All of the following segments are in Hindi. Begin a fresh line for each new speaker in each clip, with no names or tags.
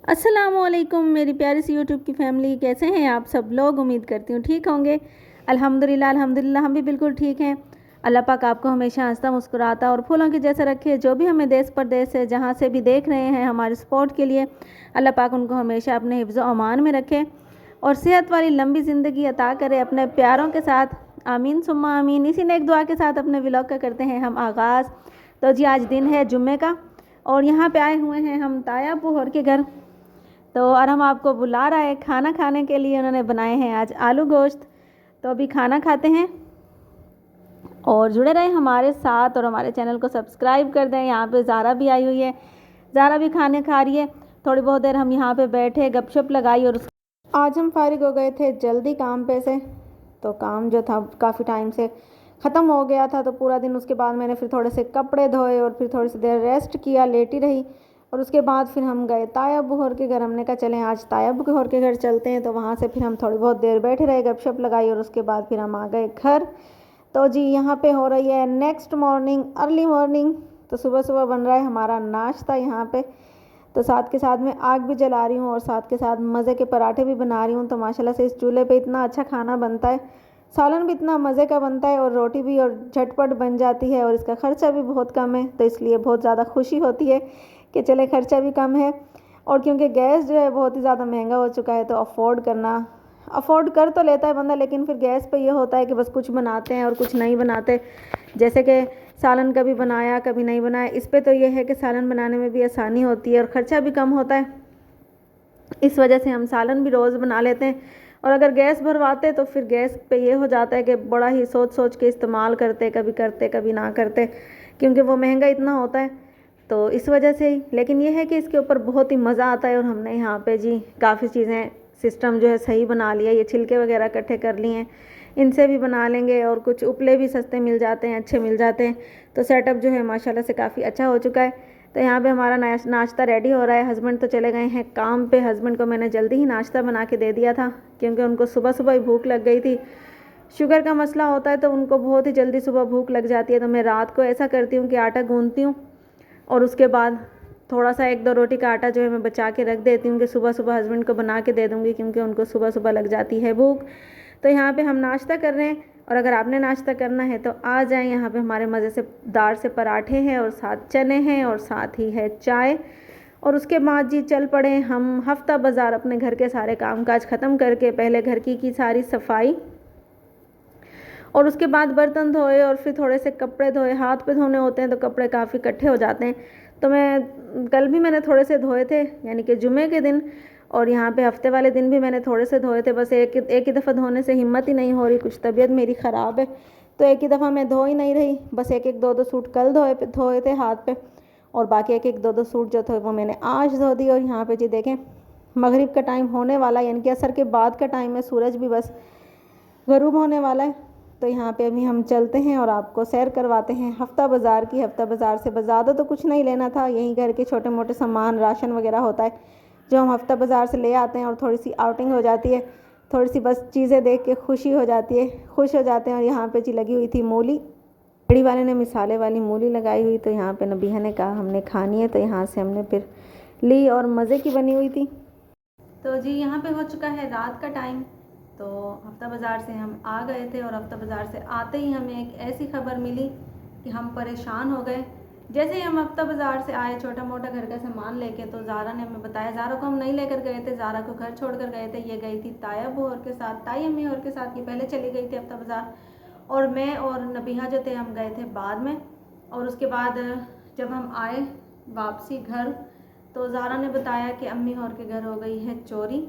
अस्सलामुअलैकुम मेरी प्यारी सी यूट्यूब की फैमिली, कैसे हैं आप सब लोग। उम्मीद करती हूँ ठीक होंगे। अल्हम्दुलिल्लाह अल्हम्दुलिल्लाह हम भी बिल्कुल ठीक हैं। अल्लाह पाक आपको हमेशा हंसता मुस्कुराता और फूलों के जैसे रखे। जो भी हमें देश परदेश से जहाँ से भी देख रहे हैं हमारे सपोर्ट के लिए, अल्लाह पाक उनको हमेशा अपने हिफ्ज़ व अमान में रखे और सेहत वाली लंबी ज़िंदगी अता करे अपने प्यारों के साथ। आमीन सुम्मा आमीन। इसी नेक दुआ के साथ अपने व्लॉग का करते हैं हम आगाज़। तो जी आज दिन है जुम्मे का और यहाँ पे आए हुए हैं हम ताया पुहर के घर। तो और हम आपको बुला रहा है खाना खाने के लिए। उन्होंने बनाए हैं आज आलू गोश्त। तो अभी खाना खाते हैं और जुड़े रहें हमारे साथ और हमारे चैनल को सब्सक्राइब कर दें। यहाँ पे ज़ारा भी आई हुई है, ज़ारा भी खाने खा रही है। थोड़ी बहुत देर हम यहाँ पे बैठे गपशप लगाई और आज हम फारिग हो गए थे जल्दी काम पे से। तो काम जो था काफ़ी टाइम से ख़त्म हो गया था, तो पूरा दिन उसके बाद मैंने फिर थोड़े से कपड़े धोए और फिर थोड़ी सी देर रेस्ट किया, लेटी रही। और उसके बाद फिर हम गए ताया बुहर के घर। हमने कहा चलें आज ताया बुहर के घर चलते हैं। तो वहाँ से फिर हम थोड़ी बहुत देर बैठे रहे, गपशप लगाई और उसके बाद फिर हम आ गए घर। तो जी यहाँ पे हो रही है नेक्स्ट मॉर्निंग, अर्ली मॉर्निंग। तो सुबह सुबह बन रहा है हमारा नाश्ता यहाँ पे। तो साथ के साथ में आग भी जला रही हूँ और साथ के साथ मज़े के पराठे भी बना रही हूँ। तो माशाल्लाह से इस चूल्हे पे इतना अच्छा खाना बनता है, सालन भी इतना मज़े का बनता है और रोटी भी और झटपट बन जाती है और इसका ख़र्चा भी बहुत कम है। तो इसलिए बहुत ज़्यादा खुशी होती है कि चले ख़र्चा भी कम है। और क्योंकि गैस जो है बहुत ही ज़्यादा महंगा हो चुका है, तो अफोर्ड कर तो लेता है बंदा, लेकिन फिर गैस पे ये होता है कि बस कुछ बनाते हैं और कुछ नहीं बनाते। जैसे कि सालन कभी बनाया कभी नहीं बनाया। इस पे तो ये है कि सालन बनाने में भी आसानी होती है और ख़र्चा भी कम होता है। इस वजह से हम सालन भी रोज़ बना लेते हैं। और अगर गैस भरवाते तो फिर गैस पे ये हो जाता है कि बड़ा ही सोच सोच के इस्तेमाल करते कभी ना करते, क्योंकि वो महंगा इतना होता है। तो इस वजह से ही, लेकिन ये है कि इसके ऊपर बहुत ही मज़ा आता है। और हमने यहाँ पे जी काफ़ी चीज़ें सिस्टम जो है सही बना लिया। ये छिलके वगैरह इकट्ठे कर लिए हैं, इनसे भी बना लेंगे और कुछ उपले भी सस्ते मिल जाते हैं, अच्छे मिल जाते हैं। तो सेटअप जो है माशाल्लाह से काफ़ी अच्छा हो चुका है। तो यहाँ पे हमारा नाश्ता रेडी हो रहा है। हस्बैंड तो चले गए हैं काम पे। हस्बैंड को मैंने जल्दी ही नाश्ता बना के दे दिया था, क्योंकि उनको सुबह सुबह ही भूख लग गई थी। शुगर का मसला होता है तो उनको बहुत ही जल्दी सुबह भूख लग जाती है। तो मैं रात को ऐसा करती हूँ कि आटा गूँथती हूँ और उसके बाद थोड़ा सा एक दो रोटी का आटा जो है मैं बचा के रख देती हूँ कि सुबह सुबह हस्बैंड को बना के दे दूँगी, क्योंकि उनको सुबह सुबह लग जाती है भूख। तो यहाँ पे हम नाश्ता कर रहे हैं और अगर आपने नाश्ता करना है तो आ जाएं। यहाँ पे हमारे मज़े से दार से पराठे हैं और साथ चने हैं और साथ ही है चाय। और उसके बाद जी चल पड़े हम हफ्ता बाज़ार। अपने घर के सारे कामकाज ख़त्म करके पहले घर की सारी सफाई और उसके बाद बर्तन धोए और फिर थोड़े से कपड़े धोए। हाथ पे धोने होते हैं तो कपड़े काफ़ी इकट्ठे हो जाते हैं। तो कल भी मैंने थोड़े से धोए थे, यानी कि जुमे के दिन। और यहाँ पे हफ्ते वाले दिन भी मैंने थोड़े से धोए थे। बस एक ही दफ़ा धोने से हिम्मत ही नहीं हो रही, कुछ तबीयत मेरी ख़राब है तो एक ही दफ़ा मैं धो ही नहीं रही। बस एक एक दो दो सूट कल धोए थे हाथ पे, और बाकी एक एक दो दो सूट जो थे वो मैंने आज धो दिए। और यहाँ पे जी देखें मगरिब का टाइम होने वाला, यानी कि असर के बाद का टाइम है। सूरज भी बस गरूब होने वाला है। तो यहाँ पे अभी हम चलते हैं और आपको सैर करवाते हैं हफ्ता बाज़ार की। हफ्ता बाज़ार से बस ज़्यादा तो कुछ नहीं लेना था, यहीं घर के छोटे मोटे सामान राशन वगैरह होता है जो हम हफ्ता बाज़ार से ले आते हैं। और थोड़ी सी आउटिंग हो जाती है, थोड़ी सी बस चीज़ें देख के खुशी हो जाती है, खुश हो जाते हैं। और यहाँ पे जी लगी हुई थी मूली, बड़ी वाले ने मिसाले वाली मूली लगाई हुई। तो यहाँ पे नबीहा ने कहा हमने खानी है, तो यहाँ से हमने फिर ली और मज़े की बनी हुई थी। तो जी यहाँ पे हो चुका है रात का टाइम। तो हफ्ता बाज़ार से हम आ गए थे और हफ्ता बाज़ार से आते ही हमें एक ऐसी खबर मिली कि हम परेशान हो गए। जैसे ही हम हफ्ता बाज़ार से आए छोटा मोटा घर का सामान लेके, तो ज़ारा ने हमें बताया, ज़ारा को हम नहीं लेकर गए थे, ज़ारा को घर छोड़ कर गए थे। ये गई थी ताया बुहर के साथ, ताई अम्मी और के साथ। ये पहले चली गई थी हफ्ता बाज़ार और मैं और नबीहा जो थे हम गए थे बाद में। और उसके बाद जब हम आए वापसी घर, तो ज़ारा ने बताया कि अम्मी और के घर हो गई है चोरी।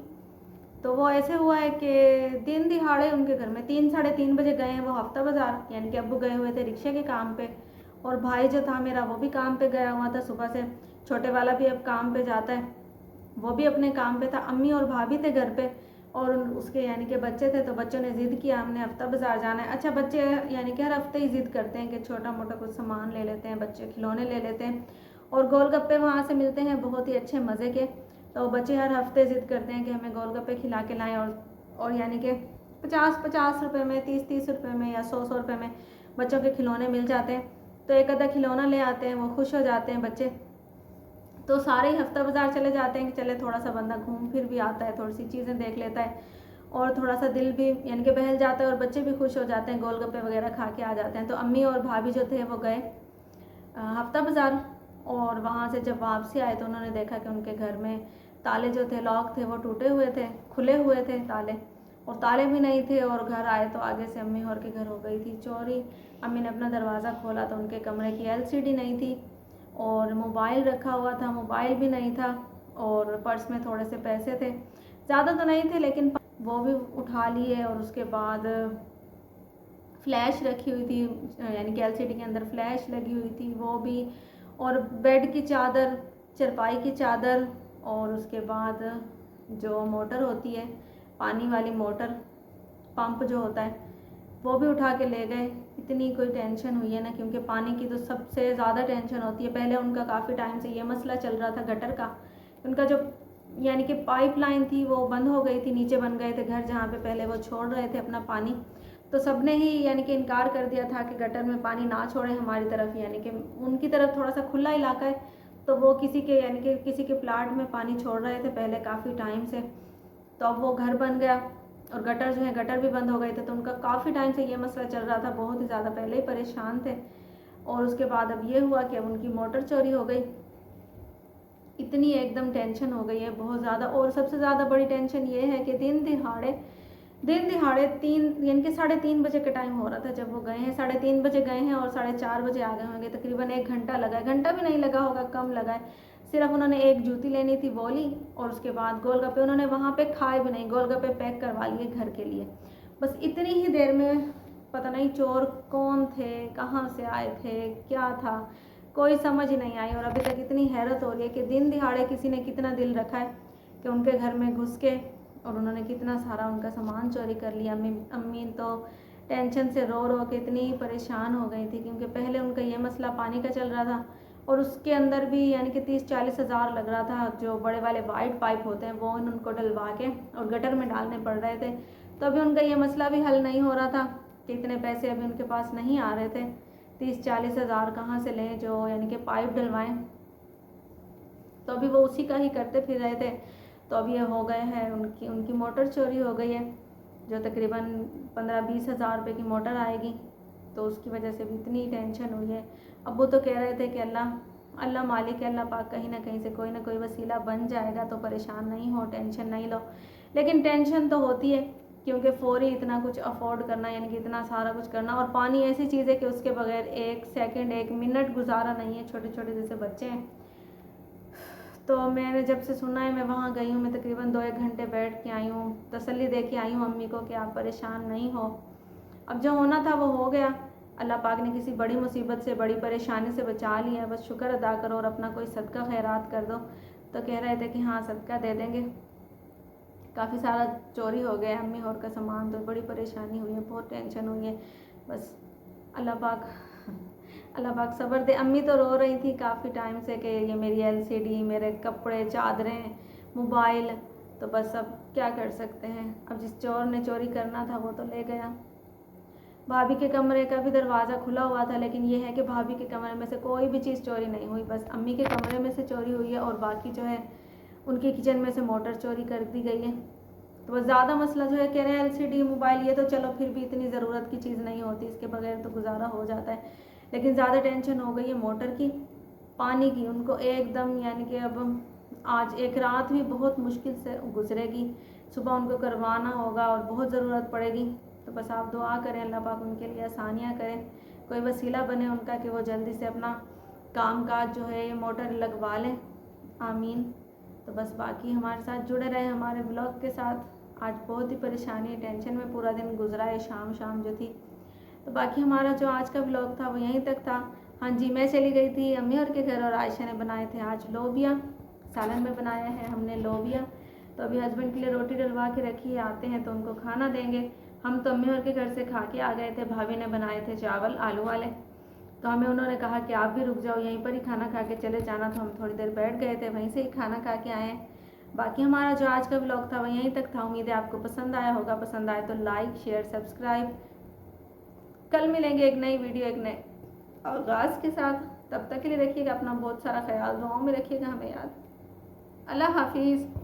तो वो ऐसे हुआ है कि दिन दिहाड़े उनके घर में 3 साढ़े 3 बजे गए हैं वो हफ्ता बाज़ार, यानी कि अब्बू गए हुए थे रिक्शे के काम पे और भाई जो था मेरा वो भी काम पे गया हुआ था सुबह से। छोटे वाला भी अब काम पे जाता है, वो भी अपने काम पे था। अम्मी और भाभी थे घर पे और उसके यानी कि बच्चे थे। तो बच्चों ने ज़िद किया हमने हफ्ता बाज़ार जाना है। अच्छा बच्चे यानी कि हर हफ्ते ही ज़िद करते हैं कि छोटा मोटा कुछ सामान ले लेते हैं, बच्चे खिलौने ले लेते हैं और गोलगप्पे वहाँ से मिलते हैं बहुत ही अच्छे मज़े के। तो बच्चे हर हफ्ते ज़िद करते हैं कि हमें गोलगप्पे खिला के लाएं। और यानी कि 50-50 रुपये में, 30-30 रुपये में या 100-100 रुपये में बच्चों के खिलौने मिल जाते हैं। तो एक आधा खिलौना ले आते हैं, वो खुश हो जाते हैं बच्चे। तो सारे ही हफ्ता बाज़ार चले जाते हैं कि चले थोड़ा सा बंदा घूम फिर भी आता है, थोड़ी सी चीज़ें देख लेता है और थोड़ा सा दिल भी यानी कि बहल जाता है और बच्चे भी खुश हो जाते हैं, गोलगप्पे वगैरह खा के आ जाते हैं। तो अम्मी और भाभी जो थे वो गए हफ्ता बाज़ार, और वहाँ से जब वापसी आए तो उन्होंने देखा कि उनके घर में ताले जो थे, लॉक थे, वो टूटे हुए थे, खुले हुए थे ताले, और ताले भी नहीं थे। और घर आए तो आगे से अम्मी और के घर हो गई थी चोरी। अम्मी ने अपना दरवाज़ा खोला तो उनके कमरे की एलसीडी नहीं थी, और मोबाइल रखा हुआ था, मोबाइल भी नहीं था, और पर्स में थोड़े से पैसे थे, ज़्यादा तो नहीं थे लेकिन वो भी उठा लिए। और उसके बाद फ्लैश रखी हुई थी, यानी कि एलसीडी के अंदर फ्लैश लगी हुई थी, वो भी, और बेड की चादर, चारपाई की चादर, और उसके बाद जो मोटर होती है, पानी वाली मोटर, पंप जो होता है, वो भी उठा के ले गए। इतनी कोई टेंशन हुई है ना, क्योंकि पानी की तो सबसे ज़्यादा टेंशन होती है। पहले उनका काफ़ी टाइम से ये मसला चल रहा था गटर का, उनका जो यानी कि पाइपलाइन थी वो बंद हो गई थी, नीचे बन गए थे घर जहाँ पे पहले वो छोड़ रहे थे अपना पानी। तो सबने ही यानी कि इनकार कर दिया था कि गटर में पानी ना छोड़ें हमारी तरफ, यानी कि उनकी तरफ थोड़ा सा खुला इलाका है, तो वो किसी के यानी कि किसी के प्लाट में पानी छोड़ रहे थे पहले काफ़ी टाइम से। तो अब वो घर बन गया और गटर जो है गटर भी बंद हो गए थे, तो उनका काफ़ी टाइम से ये मसला चल रहा था, बहुत ही ज़्यादा पहले ही परेशान थे। और उसके बाद अब ये हुआ कि अब उनकी मोटर चोरी हो गई। इतनी एकदम टेंशन हो गई है बहुत ज़्यादा। और सबसे ज़्यादा बड़ी टेंशन ये है कि दिन दिहाड़े 3 यानी कि 3:30 बजे का टाइम हो रहा था जब वो गए हैं, 3:30 बजे गए हैं और 4:30 बजे आ गए होंगे। तकरीबन 1 घंटा लगा है, घंटा भी नहीं लगा होगा, कम लगा है। सिर्फ उन्होंने एक जूती लेनी थी वो ली, और उसके बाद गोलगप्पे उन्होंने वहाँ पे खाए भी नहीं, गोलगप्पे पैक करवा लिए घर के लिए। बस इतनी ही देर में पता नहीं चोर कौन थे, कहाँ से आए थे, क्या था, कोई समझ ही नहीं आई। और अभी तक इतनी हैरत हो रही है कि दिन दिहाड़े किसी ने कितना दिल रखा है कि उनके घर में घुस के और उन्होंने कितना सारा उनका सामान चोरी कर लिया। अम्मी तो टेंशन से रो रो के इतनी परेशान हो गई थी, क्योंकि पहले उनका ये मसला पानी का चल रहा था, और उसके अंदर भी यानी कि 30-40 हज़ार लग रहा था। जो बड़े वाले वाइट पाइप होते हैं वो उनको डलवा के और गटर में डालने पड़ रहे थे। तो अभी उनका ये मसला भी हल नहीं हो रहा था कि इतने पैसे अभी उनके पास नहीं आ रहे थे। 30-40 हज़ार कहाँ से लें जो यानी कि पाइप डलवाएं। तो अभी वो उसी का ही करते फिर रहे थे। तो अब ये हो गए हैं, उनकी मोटर चोरी हो गई है, जो तकरीबन 15-20 हज़ार रुपये की मोटर आएगी। तो उसकी वजह से भी इतनी टेंशन हुई है। अब्बू तो कह रहे थे कि अल्लाह मालिक है, अल्लाह पाक कहीं ना कहीं से कोई ना कोई वसीला बन जाएगा, तो परेशान नहीं हो, टेंशन नहीं लो। लेकिन टेंशन तो होती है, क्योंकि फ़ौरी इतना कुछ अफोर्ड करना, यानी कि इतना सारा कुछ करना, और पानी ऐसी चीज़ है कि उसके बगैर 1 सेकंड 1 मिनट गुजारा नहीं है। छोटे छोटे जैसे बच्चे हैं। तो मैंने जब से सुना है, मैं वहाँ गई हूँ, मैं तकरीबन 2-1 घंटे बैठ के आई हूँ, तसल्ली दे के आई हूँ अम्मी को कि आप परेशान नहीं हो। अब जो होना था वो हो गया, अल्लाह पाक ने किसी बड़ी मुसीबत से, बड़ी परेशानी से बचा लिया। बस शुक्र अदा करो और अपना कोई सदका खैरात कर दो। तो कह रहे थे कि हाँ सदका दे देंगे। काफ़ी सारा चोरी हो गया अम्मी और का सामान, तो बड़ी परेशानी हुई है, बहुत टेंशन हुई है। बस अल्लाह पाक सब्र दे। अम्मी तो रो रही थी काफ़ी टाइम से कि ये मेरी एलसीडी, मेरे कपड़े, चादरें, मोबाइल, तो बस अब क्या कर सकते हैं। अब जिस चोर ने चोरी करना था वो तो ले गया। भाभी के कमरे का भी दरवाज़ा खुला हुआ था, लेकिन ये है कि भाभी के कमरे में से कोई भी चीज़ चोरी नहीं हुई, बस अम्मी के कमरे में से चोरी हुई है, और बाकी जो है उनके किचन में से मोटर चोरी कर दी गई है। तो बस ज़्यादा मसला जो है कह रहे हैं एलसीडी, मोबाइल, ये तो चलो फिर भी इतनी ज़रूरत की चीज़ नहीं होती, इसके बगैर तो गुजारा हो जाता है। लेकिन ज़्यादा टेंशन हो गई है मोटर की, पानी की। उनको एकदम यानी कि अब आज एक रात भी बहुत मुश्किल से गुजरेगी, सुबह उनको करवाना होगा और बहुत ज़रूरत पड़ेगी। तो बस आप दुआ करें, अल्लाह पाक उनके लिए आसानियाँ करें, कोई वसीला बने उनका कि वो जल्दी से अपना काम काज जो है ये मोटर लगवा लें। आमीन। तो बस बाकी हमारे साथ जुड़े रहे हमारे ब्लॉग के साथ। आज बहुत ही परेशानी, टेंशन में पूरा दिन गुजरा है, शाम जो थी। तो बाकी हमारा जो आज का ब्लॉग था वो यहीं तक था। हाँ जी, मैं चली गई थी अम्मी और के घर, और आयशा ने बनाए थे आज लोबिया, सालन में बनाया है हमने लोबिया। तो अभी हस्बैंड के लिए रोटी डलवा के रखी है, आते हैं तो उनको खाना देंगे। हम तो अम्मी और के घर से खा के आ गए थे, भाभी ने बनाए थे चावल आलू वाले। तो हमें उन्होंने कहा कि आप भी रुक जाओ, यहीं पर ही खाना खा के चले जाना, तो हम थोड़ी देर बैठ गए थे, वहीं से ही खाना खा के आए हैं। बाकी हमारा जो आज का व्लॉग था वो यहीं तक था। उम्मीद है आपको पसंद आया होगा, पसंद आए तो लाइक शेयर सब्सक्राइब। कल मिलेंगे एक नई वीडियो, एक नए आगाज़ के साथ। तब तक के लिए रखिएगा अपना बहुत सारा ख्याल, दुआओं में रखिएगा हमें याद। अल्लाह हाफिज़।